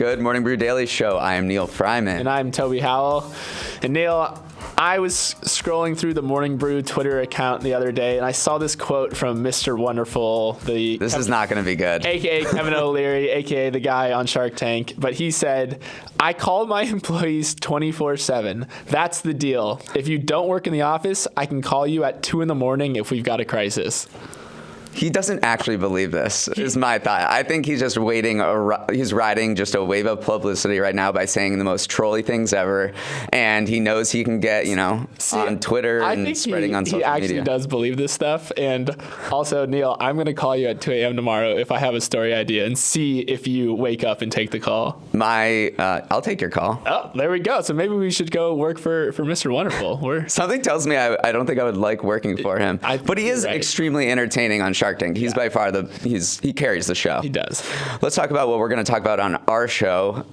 Good Morning Brew Daily Show. I am Neal Fryman. And I'm Toby Howell. And Neal, I was scrolling through the Morning Brew Twitter account the other day, and I saw this quote from Mr. Wonderful. This is not going to be good. A.K.A. Kevin O'Leary, A.K.A. the guy on Shark Tank. But he said, I call my employees 24/7. That's the deal. If you don't work in the office, I can call you at 2 a.m. if we've got a crisis. He doesn't actually believe this, is my thought. I think he's just he's riding just a wave of publicity right now by saying the most trolly things ever. And he knows he can get, on Twitter and spreading on social media. He actually does believe this stuff. And also, Neal, I'm going to call you at 2 a.m. tomorrow if I have a story idea and see if you wake up and take the call. I'll take your call. Oh, there we go. So maybe we should go work for Mr. Wonderful. Something tells me I don't think I would like working for him. But he is extremely entertaining on Shark Tank. He's by far he carries the show. He does. Let's talk about what we're going to talk about on our show.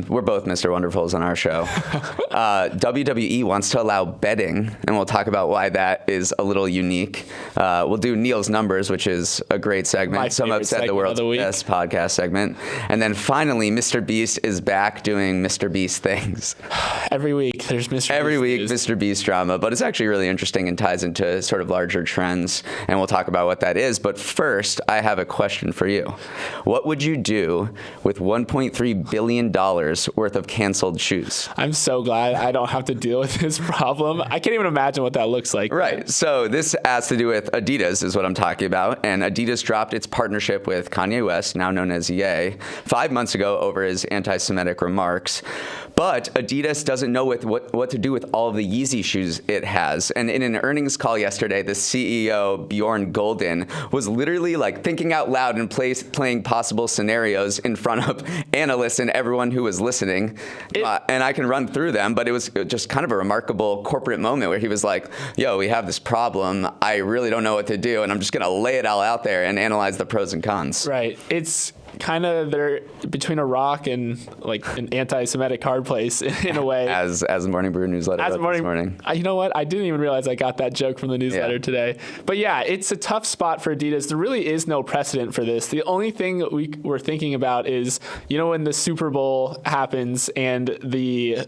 We're both Mr. Wonderfuls on our show. WWE wants to allow betting, and we'll talk about why that is a little unique. We'll do Neal's Numbers, which is a great segment. Some have said the world's best podcast segment. And then finally, Mr. Beast is back doing Mr. Beast things. Every week there's Mr. Beast. Every week Mr. Beast drama, but it's actually really interesting and ties into sort of larger trends, and we'll talk about what that is. But first, I have a question for you. What would you do with $1.3 billion worth of canceled shoes? I'm so glad I don't have to deal with this problem. I can't even imagine what that looks like. Right. So this has to do with Adidas is what I'm talking about. And Adidas dropped its partnership with Kanye West, now known as Ye, 5 months ago over his anti-Semitic remarks. But Adidas doesn't know what to do with all of the Yeezy shoes it has. And in an earnings call yesterday, the CEO, Bjorn Gulden, was literally thinking out loud and playing possible scenarios in front of analysts and everyone who was listening. And I can run through them, but it was just kind of a remarkable corporate moment where he was like, yo, we have this problem. I really don't know what to do. And I'm just going to lay it all out there and analyze the pros and cons. Right. It's kind of they're between a rock and an anti-Semitic hard place in a way. As the Morning Brew newsletter this morning. You know what? I didn't even realize I got that joke from the newsletter today. But yeah, it's a tough spot for Adidas. There really is no precedent for this. The only thing we're thinking about is, when the Super Bowl happens and the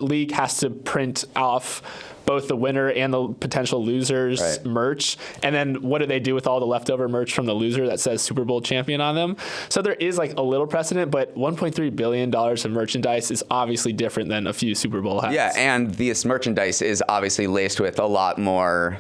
league has to print off both the winner and the potential losers merch. And then what do they do with all the leftover merch from the loser that says Super Bowl champion on them? So there is a little precedent, but $1.3 billion of merchandise is obviously different than a few Super Bowl hats. Yeah, and this merchandise is obviously laced with a lot more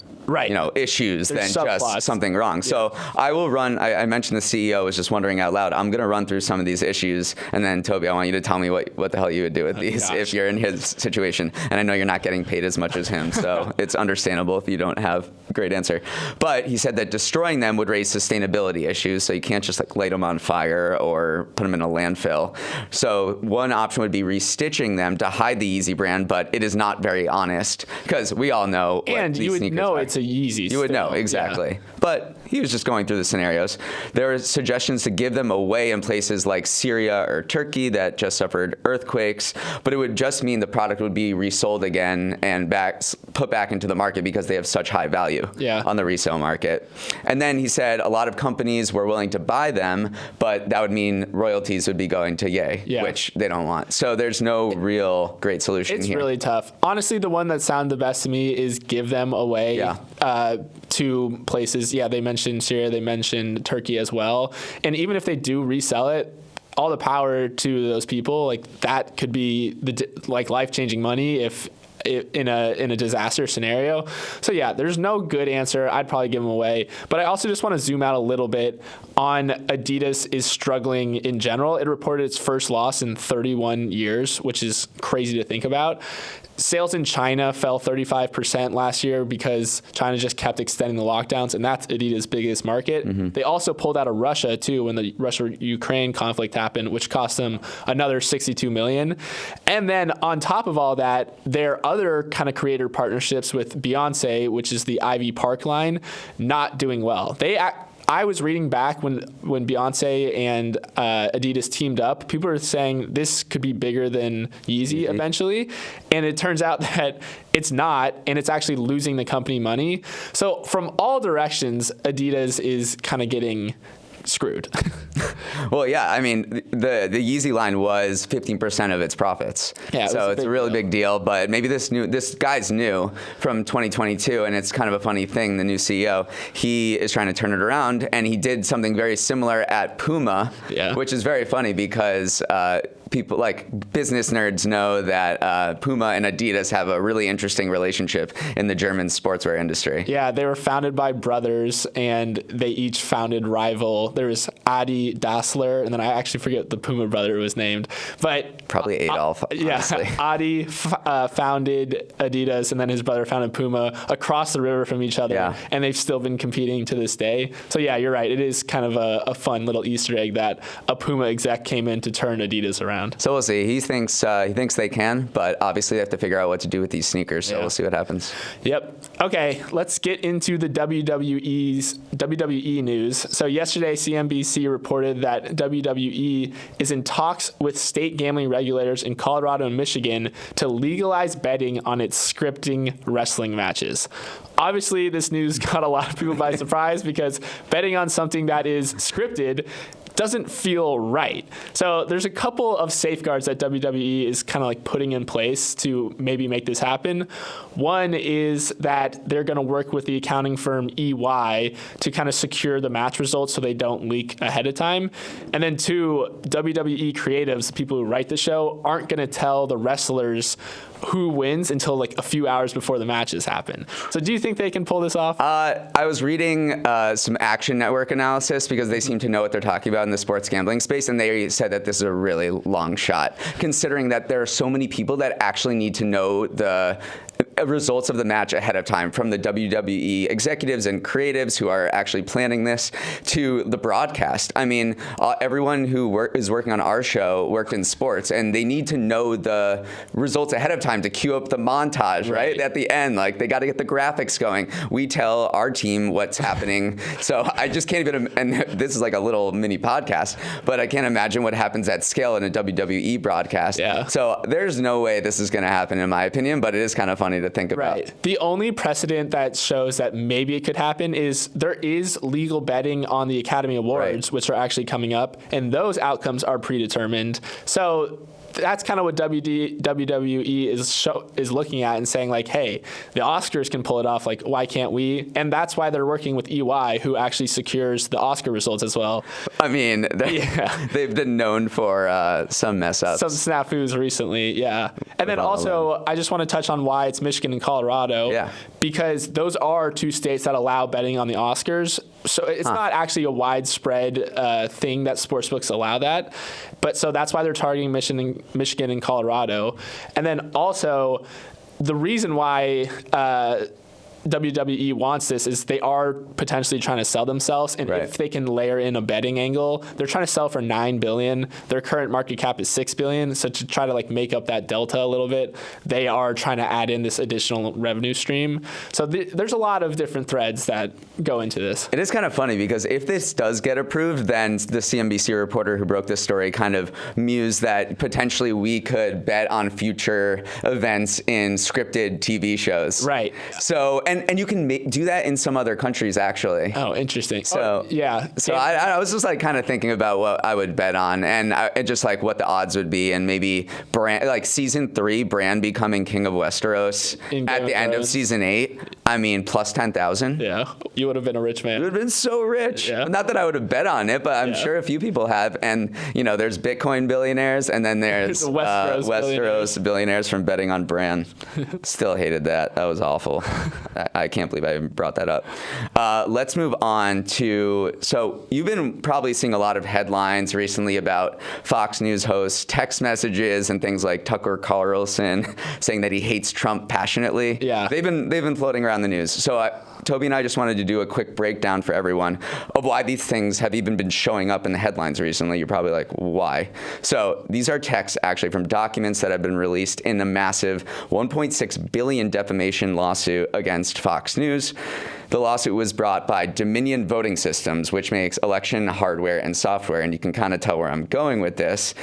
issues than just something wrong. Yeah. So I will run, I mentioned the CEO was just wondering out loud, I'm going to run through some of these issues, and then Toby, I want you to tell me what the hell you would do with these if you're in his situation. And I know you're not getting paid as much as him, so it's understandable if you don't have a great answer. But he said that destroying them would raise sustainability issues, so you can't just light them on fire or put them in a landfill. So one option would be restitching them to hide the Yeezy brand, but it is not very honest, because we all know and you would know it's a Yeezy. You would know, exactly. Yeah. But he was just going through the scenarios. There are suggestions to give them away in places like Syria or Turkey that just suffered earthquakes, but it would just mean the product would be resold again and put back into the market because they have such high value on the resale market. And then he said a lot of companies were willing to buy them, but that would mean royalties would be going to Ye, which they don't want. So there's no real great solution here. It's really tough. Honestly, the one that sounded the best to me is give them away to places. Yeah, they mentioned Syria, they mentioned Turkey as well. And even if they do resell it, all the power to those people. That could be life-changing money if in a disaster scenario. So yeah, there's no good answer. I'd probably give them away. But I also just want to zoom out a little bit on Adidas is struggling in general. It reported its first loss in 31 years, which is crazy to think about. Sales in China fell 35% last year because China just kept extending the lockdowns, and that's Adidas' biggest market. Mm-hmm. They also pulled out of Russia, too, when the Russia-Ukraine conflict happened, which cost them another $62 million. And then on top of all that, their other kind of creator partnerships with Beyonce, which is the Ivy Park line, not doing well. I was reading back when Beyonce and Adidas teamed up, people were saying this could be bigger than Yeezy eventually. And it turns out that it's not, and it's actually losing the company money. So from all directions, Adidas is kind of getting screwed. Well, yeah, I mean, the Yeezy line was 15% of its profits. Yeah, so it's a really big deal. But maybe this guy's new from 2022, and it's kind of a funny thing. The new CEO, he is trying to turn it around, and he did something very similar at Puma, which is very funny because people like business nerds know that Puma and Adidas have a really interesting relationship in the German sportswear industry. Yeah, they were founded by brothers, and they each founded rival. There was Adi Dassler, and then I actually forget the Puma brother was named, but probably Adolf. Honestly. Yeah, Adi founded Adidas, and then his brother founded Puma across the river from each other, and they've still been competing to this day. So yeah, you're right. It is kind of a fun little Easter egg that a Puma exec came in to turn Adidas around. So we'll see. He thinks they can, but obviously they have to figure out what to do with these sneakers. So we'll see what happens. Yep. Okay, let's get into the WWE news. So yesterday, CNBC reported that WWE is in talks with state gambling regulators in Colorado and Michigan to legalize betting on its scripting wrestling matches. Obviously, this news got a lot of people by surprise because betting on something that is scripted doesn't feel right. So there's a couple of safeguards that WWE is kind of like putting in place to maybe make this happen. One is that they're going to work with the accounting firm EY to kind of secure the match results so they don't leak ahead of time. And then two, WWE creatives, the people who write the show, aren't going to tell the wrestlers who wins until like a few hours before the matches happen. So do you think they can pull this off? I was reading some Action Network analysis because they seem to know what they're talking about in the sports gambling space, and they said that this is a really long shot, considering that there are so many people that actually need to know the results of the match ahead of time, from the WWE executives and creatives who are actually planning this to the broadcast. I mean, everyone who is working on our show worked in sports, and they need to know the results ahead of time to cue up the montage, right? At the end, like they got to get the graphics going. We tell our team what's happening. So I just can't even, and this is like a little mini podcast, but I can't imagine what happens at scale in a WWE broadcast. Yeah. So there's no way this is going to happen in my opinion, but it is kind of funny to think about. Right. The only precedent that shows that maybe it could happen is there is legal betting on the Academy Awards, which are actually coming up, and those outcomes are predetermined. So that's kind of what WWE is looking at and saying, like, hey, the Oscars can pull it off. Like, why can't we? And that's why they're working with EY, who actually secures the Oscar results as well. I mean, they've been known for some mess ups. Some snafus recently, yeah. And then also, I just want to touch on why it's Michigan and Colorado. Yeah. Because those are two states that allow betting on the Oscars. So it's not actually a widespread thing that sportsbooks allow that. But so that's why they're targeting Michigan and Colorado. And then also, the reason why WWE wants this is they are potentially trying to sell themselves, and if they can layer in a betting angle, they're trying to sell for $9 billion. Their current market cap is $6 billion. So to try to like make up that delta a little bit, they are trying to add in this additional revenue stream. So there's a lot of different threads that go into this. It is kind of funny because if this does get approved, then the CNBC reporter who broke this story kind of mused that potentially we could bet on future events in scripted TV shows. Right. So and you can do that in some other countries actually. Oh, interesting. So yeah. So I was just like kind of thinking about what I would bet on, and just like what the odds would be, and maybe Bran, like season 3, Bran becoming king of Westeros at the end of season 8. I mean, plus 10,000. Yeah, you would have been a rich man. You would have been so rich. Yeah. Not that I would have bet on it, but I'm sure a few people have. And you know, there's Bitcoin billionaires, and then there's Westeros billionaires from betting on Bran. Still hated that. That was awful. I can't believe I even brought that up. Let's move on to, so you've been probably seeing a lot of headlines recently about Fox News hosts, text messages, and things like Tucker Carlson saying that he hates Trump passionately. Yeah. They've been floating around the news. So Toby and I just wanted to do a quick breakdown for everyone of why these things have even been showing up in the headlines recently. You're probably like, why? So these are texts actually from documents that have been released in a massive $1.6 billion defamation lawsuit against Fox News. The lawsuit was brought by Dominion Voting Systems, which makes election hardware and software, and you can kind of tell where I'm going with this.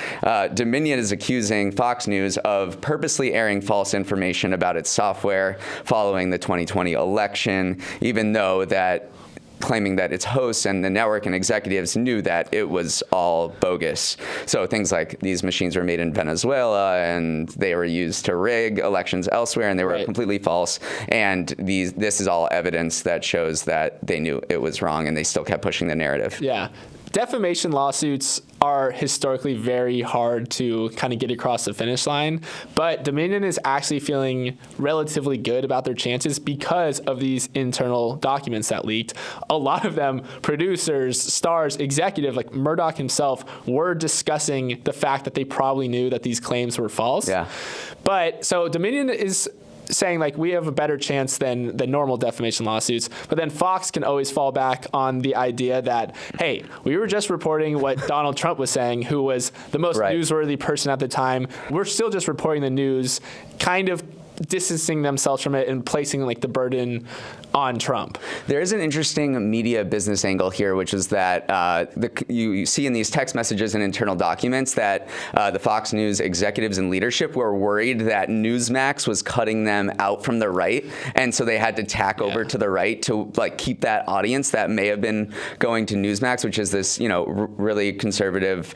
Dominion is accusing Fox News of purposely airing false information about its software following the 2020 election, even though that claiming that its hosts and the network and executives knew that it was all bogus. So things like these machines were made in Venezuela and they were used to rig elections elsewhere, and they were completely false. And this is all evidence that shows that they knew it was wrong, and they still kept pushing the narrative. Yeah. Defamation lawsuits are historically very hard to kind of get across the finish line, but Dominion is actually feeling relatively good about their chances because of these internal documents that leaked. A lot of them, producers, stars, executive, like Murdoch himself, were discussing the fact that they probably knew that these claims were false. Yeah. But so Dominion is saying like we have a better chance than the normal defamation lawsuits, but then Fox can always fall back on the idea that, hey, we were just reporting what Donald Trump was saying, who was the most newsworthy person at the time. We're still just reporting the news, kind of distancing themselves from it and placing like the burden on Trump. There is an interesting media business angle here, which is that you see in these text messages and internal documents that the Fox News executives and leadership were worried that Newsmax was cutting them out from the right, and so they had to tack over to the right to like keep that audience that may have been going to Newsmax, which is this really conservative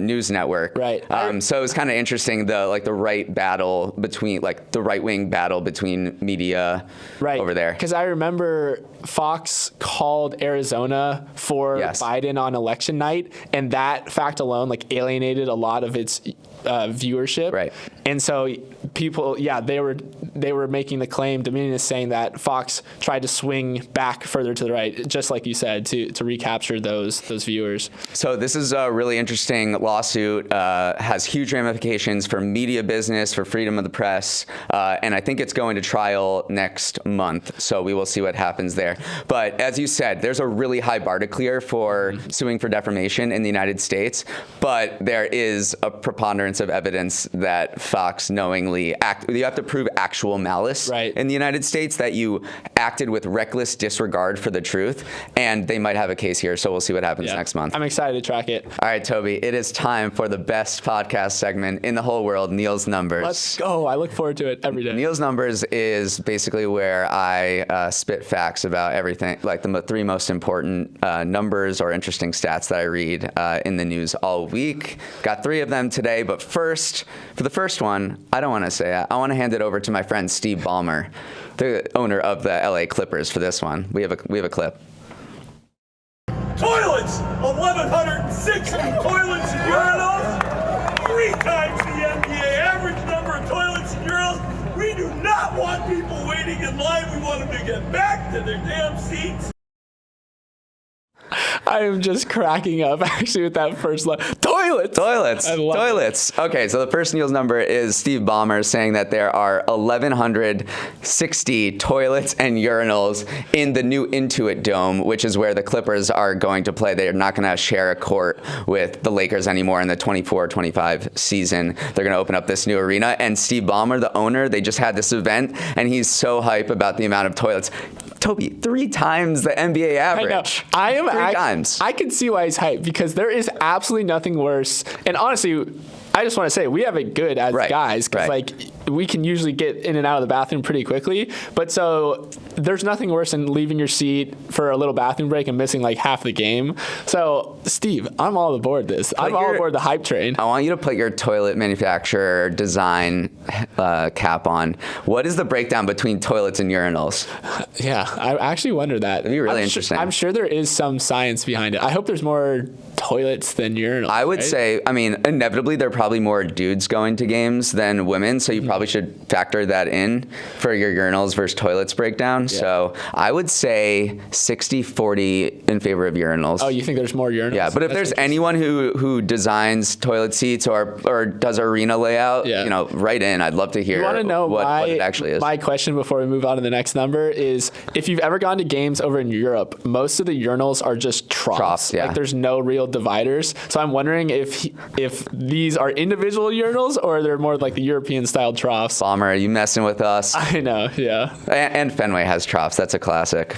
news network. Right. So it was kind of interesting the right battle between the right-wing battle between media over there. Because I remember Fox called Arizona for Biden on election night, and that fact alone like alienated a lot of its viewership. Right. And so people, they were making the claim, Dominion is saying that Fox tried to swing back further to the right, just like you said, to recapture those viewers. So this is a really interesting lawsuit, has huge ramifications for media business, for freedom of the press, and I think it's going to trial next month. So we will see what happens there. But as you said, there's a really high bar to clear for suing for defamation in the United States, but there is a preponderance of evidence that Fox knowingly you have to prove actual malice in the United States, that you acted with reckless disregard for the truth, and they might have a case here. So we'll see what happens next month. I'm excited to track it. All right, Toby, it is time for the best podcast segment in the whole world, Neal's Numbers. Let's go. I look forward to it every day. Neal's Numbers is basically where I spit facts about everything, like the three most important numbers or interesting stats that I read in the news all week. Got three of them today, but for the first one, I don't want to say it. I want to hand it over to my friend Steve Ballmer, the owner of the LA Clippers, for this one. We have a clip. Toilets! 1,160 toilets and urinals! 3 times the NBA average number of toilets and urinals. We do not want people waiting in line. We want them to get back to their damn seats. I am just cracking up actually with that first line. Toilets. I love toilets. It. Okay, so the first Neal's number is Steve Ballmer saying that there are 1,160 toilets and urinals in the new Intuit Dome, which is where the Clippers are going to play. They're not going to share a court with the Lakers anymore in the 24-25 season. They're going to open up this new arena. And Steve Ballmer, the owner, they just had this event, and he's so hype about the amount of toilets. Toby, 3 times the NBA average. I know. 3 times. I can see why he's hyped, because there is absolutely nothing worse. And honestly, I just want to say we have it good as guys, because like we can usually get in and out of the bathroom pretty quickly. But so there's nothing worse than leaving your seat for a little bathroom break and missing like half the game. So Steve, I'm all aboard this. I'm all aboard the hype train. I want you to put your toilet manufacturer design cap on. What is the breakdown between toilets and urinals? Yeah, I actually wonder that. It'd be really interesting. I'm sure there is some science behind it. I hope there's more toilets than urinals. I would say, I mean, inevitably there are probably more dudes going to games than women, so you probably should factor that in for your urinals versus toilets breakdown. Yeah. So I would say 60-40 in favor of urinals. Oh, you think there's more urinals? Yeah, but if there's anyone who designs toilet seats or does arena layout, write in. I'd love to hear what it actually is. My question before we move on to the next number is, if you've ever gone to games over in Europe, most of the urinals are just troughs. Like there's no real dividers. So I'm wondering if these are individual urinals or they're more like the European style troughs. Ballmer, are you messing with us? I know, yeah. And Fenway has troughs. That's a classic.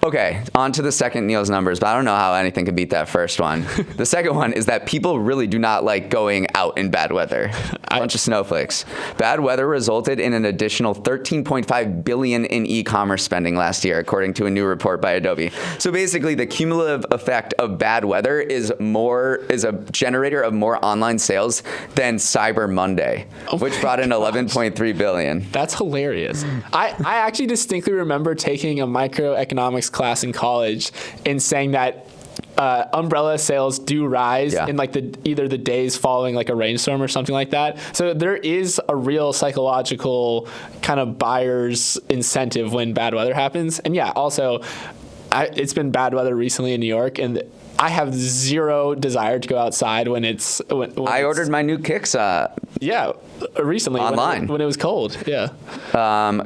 Okay, on to the second Neal's numbers, but I don't know how anything could beat that first. first one. The second one is that people really do not like going out in bad weather. A bunch of snowflakes. Bad weather resulted in an additional $13.5 billion in e-commerce spending last year, according to a new report by Adobe. So basically, the cumulative effect of bad weather is a generator of more online sales than Cyber Monday, which brought in $11.3 billion. That's hilarious. I actually distinctly remember taking a microeconomics class in college and saying that umbrella sales do rise in like either the days following like a rainstorm or something like that. So there is a real psychological kind of buyer's incentive when bad weather happens. And yeah, also it's been bad weather recently in New York, and I have zero desire to go outside when it's. I ordered my new kicks. Recently online when it was cold. Yeah.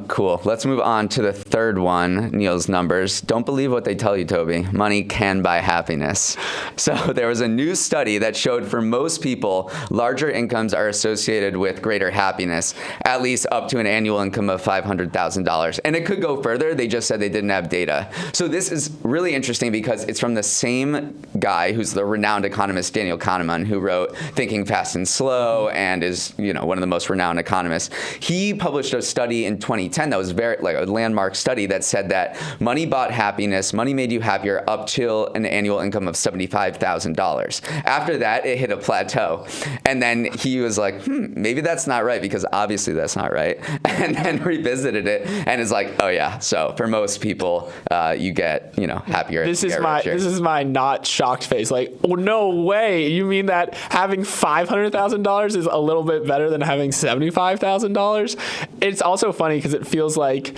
Cool. Let's move on to the third one. Neal's numbers. Don't believe what they tell you, Toby. Money can buy happiness. So there was a new study that showed for most people, larger incomes are associated with greater happiness, at least up to an annual income of $500,000. And it could go further. They just said they didn't have data. So this is really interesting because it's from the same guy who's the renowned economist Daniel Kahneman, who wrote Thinking Fast and Slow and is, one of the most renowned economists. He published a study in 2010 that was very like a landmark study that said that money bought happiness, money made you happier up till an annual income of $75,000. After that, it hit a plateau. And then he was like, maybe that's not right, because obviously that's not right. And then revisited it and is like, oh yeah, so for most people, you get, happier. This is my not shocked face. Like, oh, no way. You mean that having $500,000 is a little bit better than having $75,000? It's also funny because it feels like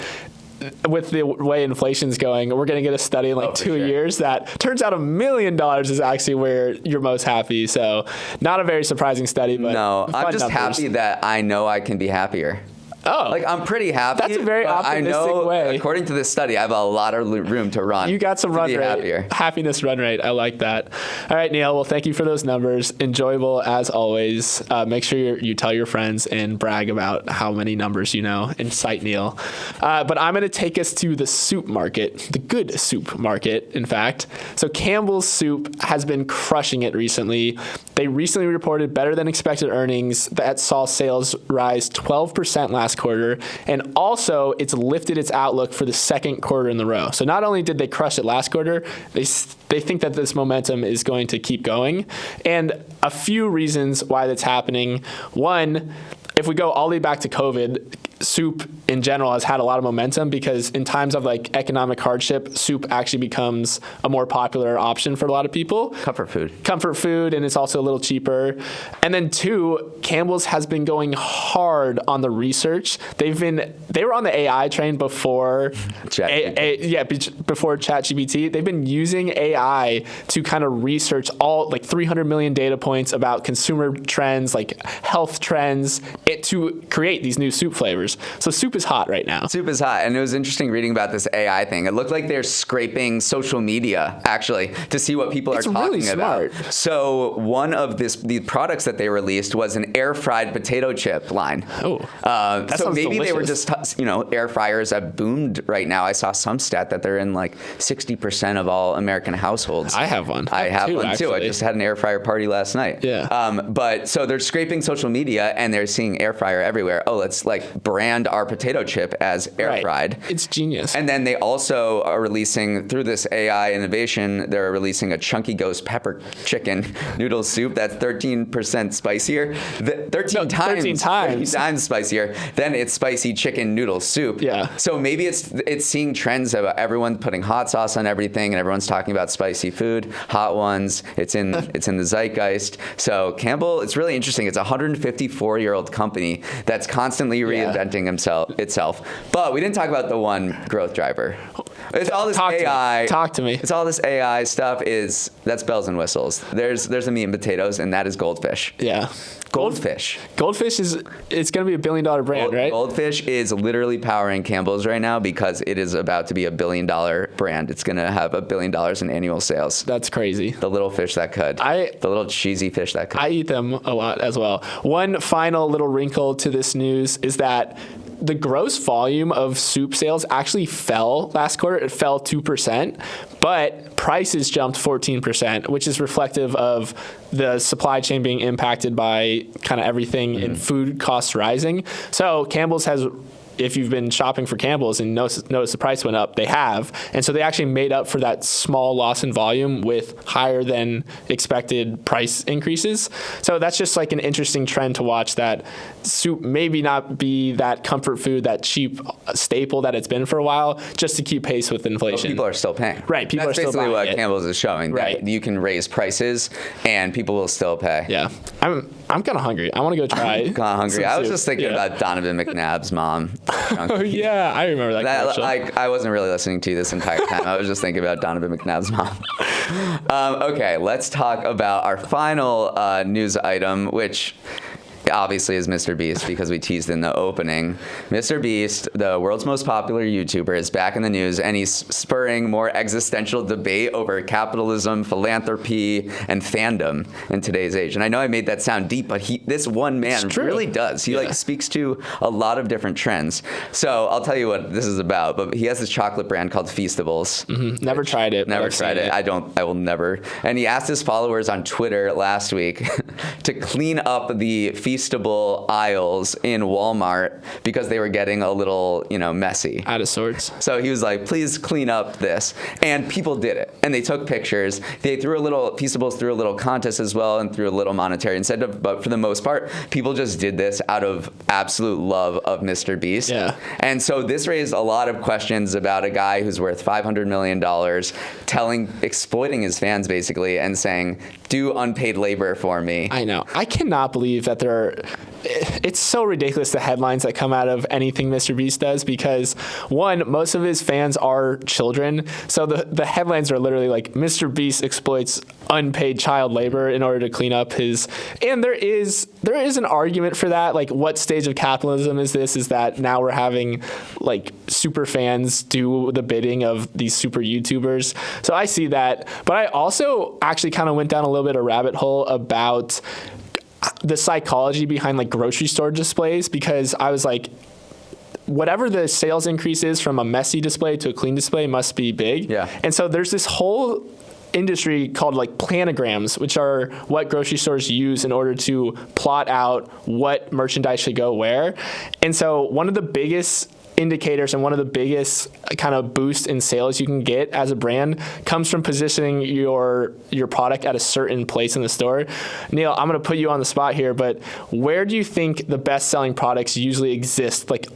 with the way inflation's going, we're going to get a study in 2 years that turns out $1 million is actually where you're most happy. So not a very surprising study, but no, I'm just happy that I know I can be happier. Oh, I'm pretty happy. That's a very optimistic I know, way. According to this study, I have a lot of room to run. You got some run rate. Happier. Happiness run rate. I like that. All right, Neal. Well, thank you for those numbers. Enjoyable as always. Make sure you tell your friends and brag about how many numbers you know and cite Neal. But I'm going to take us to the soup market, the good soup market, in fact. So Campbell's soup has been crushing it recently. They recently reported better than expected earnings that saw sales rise 12% last quarter, and also it's lifted its outlook for the second quarter in the row. So not only did they crush it last quarter, they think that this momentum is going to keep going. And a few reasons why that's happening. One, if we go all the way back to COVID, soup in general has had a lot of momentum because in times of economic hardship, soup actually becomes a more popular option for a lot of people. Comfort food, and it's also a little cheaper. And then two, Campbell's has been going hard on the research. They were on the AI train before before ChatGPT. They've been using AI to kind of research all 300 million data points about consumer trends, health trends, to create these new soup flavors. So soup is hot right now. Soup is hot. And it was interesting reading about this AI thing. It looked like they're scraping social media, actually, to see what people are talking about. So one of the products that they released was an air-fried potato chip line. Oh, that so sounds maybe delicious. They were just, air fryers have boomed right now. I saw some stat that they're in 60% of all American households. I have one. I have one actually. too. I just had an air fryer party last night. Yeah. But so they're scraping social media and they're seeing air fryer everywhere. Oh, let's brand our potato chip as air fried. It's genius. And then they also are releasing, through this AI innovation, they're releasing a Chunky Ghost pepper chicken noodle soup that's 13% spicier. 13 times spicier than its spicy chicken noodle soup. Yeah. So maybe it's seeing trends of everyone putting hot sauce on everything and everyone's talking about spicy food, hot ones. It's in the zeitgeist. So Campbell, it's really interesting. It's a 154-year-old company that's constantly reinventing itself. But we didn't talk about the one growth driver. It's all this AI. Talk to me. It's all this AI stuff. That's bells and whistles. There's a meat and potatoes, and that is goldfish. Yeah. Goldfish. Goldfish it's going to be $1 billion brand, right? Goldfish is literally powering Campbell's right now because it is about to be $1 billion brand. It's going to have $1 billion in annual sales. That's crazy. The little fish that could. The little cheesy fish that could. I eat them a lot as well. One final little wrinkle to this news is that the gross volume of soup sales actually fell last quarter. It fell 2%, but prices jumped 14%, which is reflective of the supply chain being impacted by kind of everything in food costs rising. So Campbell's has, if you've been shopping for Campbell's and notice the price went up, they have. And so they actually made up for that small loss in volume with higher than expected price increases. So that's just like an interesting trend to watch, that soup maybe not be that comfort food, that cheap staple that it's been for a while, just to keep pace with inflation. Well, people are still paying. Right. People That's are still basically buying what it. Campbell's is showing. Right. That you can raise prices and people will still pay. Yeah. I'm kind of hungry. I want to go try. I'm kind of hungry. I was soup. just thinking about Donovan McNabb's mom. Oh, yeah. I remember that commercial. I wasn't really listening to you this entire time. I was just thinking about Donovan McNabb's mom. Okay, let's talk about our final news item, which obviously is Mr. Beast, because we teased in the opening. Mr. Beast, the world's most popular YouTuber, is back in the news, and he's spurring more existential debate over capitalism, philanthropy, and fandom in today's age. And I know I made that sound deep, but this one man really does. He like speaks to a lot of different trends. So I'll tell you what this is about. But he has this chocolate brand called Feastables. Mm-hmm. Never tried it. Never tried it. I will never. And he asked his followers on Twitter last week to clean up the Feastable aisles in Walmart because they were getting a little, messy. Out of sorts. So he was like, please clean up this. And people did it. And they took pictures. Feastables threw a little contest as well and threw a little monetary incentive. But for the most part, people just did this out of absolute love of Mr. Beast. Yeah. And so this raised a lot of questions about a guy who's worth $500 million exploiting his fans basically and saying, do unpaid labor for me. I know. I cannot believe that it's so ridiculous, the headlines that come out of anything Mr. Beast does, because one, most of his fans are children. So the headlines are literally like, Mr. Beast exploits unpaid child labor in order to clean up his, and there is an argument for that. Like, what stage of capitalism is this? Is that now we're having like super fans do the bidding of these super YouTubers? So I see that, but I also actually kind of went down a little bit of rabbit hole about the psychology behind like grocery store displays, because I was like, whatever the sales increase is from a messy display to a clean display must be big. Yeah. And so there's this whole industry called like planograms, which are what grocery stores use in order to plot out what merchandise should go where. And so one of the biggest indicators and one of the biggest kind of boost in sales you can get as a brand comes from positioning your product at a certain place in the store. Neal, I'm going to put you on the spot here, but where do you think the best-selling products usually exist, like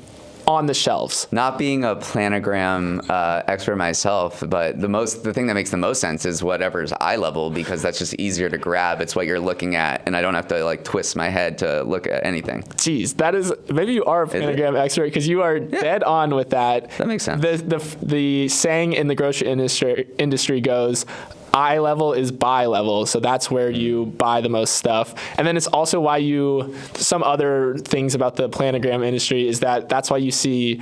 on the shelves? Not being a planogram expert myself, but the thing that makes the most sense is whatever's eye level, because that's just easier to grab. It's what you're looking at, and I don't have to like twist my head to look at anything. Jeez, that is, maybe you are a planogram expert, because you are dead on with that. That makes sense. The saying in the grocery industry goes, eye level is buy level. So that's where you buy the most stuff. And then it's also why some other things about the planogram industry is that's why you see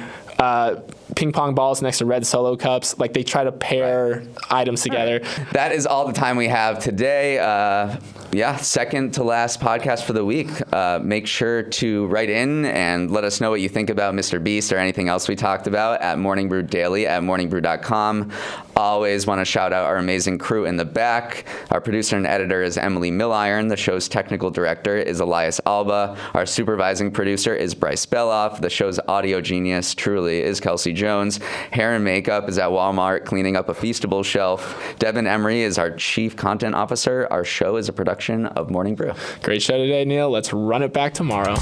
ping pong balls next to red Solo cups. Like, they try to pair items together. That is all the time we have today. Second to last podcast for the week. Make sure to write in and let us know what you think about Mr. Beast or anything else we talked about at Morning Brew Daily at morningbrew.com. Always want to shout out our amazing crew in the back. Our producer and editor is Emily Milliron. The show's technical director is Elias Alba. Our supervising producer is Bryce Beloff. The show's audio genius, truly, is Kelsey Jones. Hair and makeup is at Walmart cleaning up a Feastable shelf. Devin Emery is our chief content officer. Our show is a production of Morning Brew. Great show today, Neal. Let's run it back tomorrow.